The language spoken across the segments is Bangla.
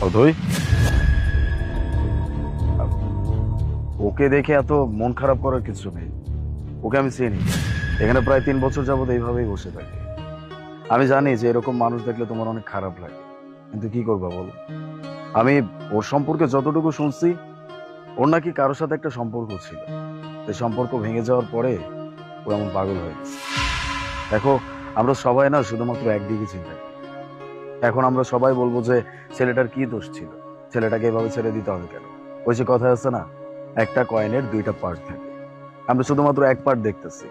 অথই, ওকে দেখে এত মন খারাপ করার কিছু নেই। ওকে আমি চিনি, এখানে প্রায় 3 বছর যাবত এইভাবেই বসে থাকে। আমি জানি যে এরকম মানুষ দেখলে তোমার অনেক খারাপ লাগে, কিন্তু কি করবা বলো। আমি ওর সম্পর্কে যতটুকু শুনছি, ওর নাকি কারোর সাথে একটা সম্পর্ক ছিল। এই সম্পর্ক ভেঙে যাওয়ার পরে ও এমন পাগল হয়ে গেছে। দেখো, আমরা সবাই না শুধুমাত্র একদিকে চিন্তা করি। এখন আমরা সবাই বলবো যে ছেলেটার কি দোষ ছিল, ছেলেটাকে এভাবে ছেড়ে দিতে হবে কেন। ওই যে কথা আছে না, একটা কয়েনের 2টা পার্ট থাকে। আমরা শুধুমাত্র এক পার্ট দেখতেছি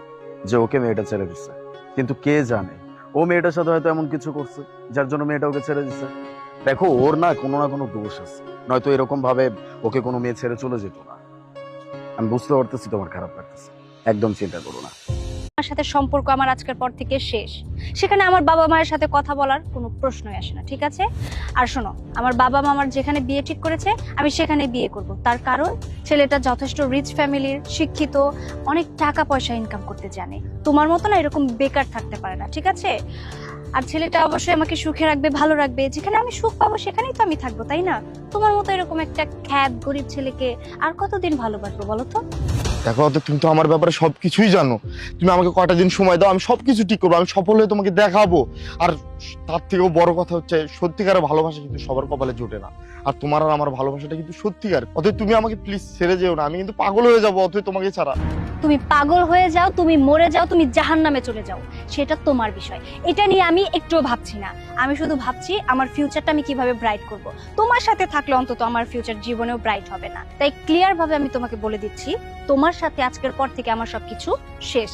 যে ওকে মেয়েটা ছেড়ে দিচ্ছে, কিন্তু কে জানে ও মেয়েটার সাথে হয়তো এমন কিছু করছে যার জন্য মেয়েটা ওকে ছেড়ে দিচ্ছে। দেখো, ওর না কোনো দোষ আছে, নয়তো এরকম ভাবে ওকে কোনো মেয়ে ছেড়ে চলে যেত না। আমি বুঝতে পারতেছি তোমার খারাপ লাগতেছে, একদম চিন্তা করো না। আমার সাথে সম্পর্ক আমার আজকের পর থেকে শেষ। সেখানে আমার বাবা মায়ের সাথে কথা বলার কোনো প্রশ্নই আসে না, ঠিক আছে? আর শোনো, আমার বাবা মা আমার যেখানে বিয়ে ঠিক করেছে আমি সেখানে বিয়ে করব। তার কারণ ছেলেটা যথেষ্ট রিচ ফ্যামিলির, শিক্ষিত, অনেক টাকা পয়সা ইনকাম করতে জানে। তোমার মতো না এরকম বেকার থাকতে পারে না, ঠিক আছে? আর ছেলেটা অবশ্যই আমাকে সুখে রাখবে, ভালো রাখবে। যেখানে আমি সুখ পাবো সেখানেই তো আমি থাকবো, তাই না? তোমার মতো এরকম একটা খ্যাত গরিব ছেলেকে আর কতদিন ভালোবাসবো বলো তো? দেখো অত, তুমি তো আমার ব্যাপারে সবকিছুই জানো। তুমি আমাকে কয়টা দিন সময় দাও, আমি সবকিছু ঠিক করবো, আমি সফল হয়ে তোমাকে দেখাবো। আর তার থেকেও বড় কথা হচ্ছে, সত্যিকারের ভালোবাসা কিন্তু সবার কপালে জোটে না। আর তোমার আর আমার ভালোবাসাটা কিন্তু সত্যিকার। অতএব তুমি আমাকে প্লিজ ছেড়ে যেও না, আমি কিন্তু পাগল হয়ে যাবো অতএব তোমাকে ছাড়া। তুমি পাগল হয়ে যাও, তুমি মরে যাও, তুমি জাহান্নামে চলে যাও, সেটা তোমার বিষয়। এটা নিয়ে আমি একটুও ভাবছি না। আমি শুধু ভাবছি আমার ফিউচারটা আমি কিভাবে ব্রাইট করব। তোমার সাথে থাকলে অন্তত আমার ফিউচার জীবনেও ব্রাইট হবে না। তাই ক্লিয়ার ভাবে আমি তোমাকে বলে দিচ্ছি, তোমার সাথে আজকের পর থেকে আমার সবকিছু শেষ।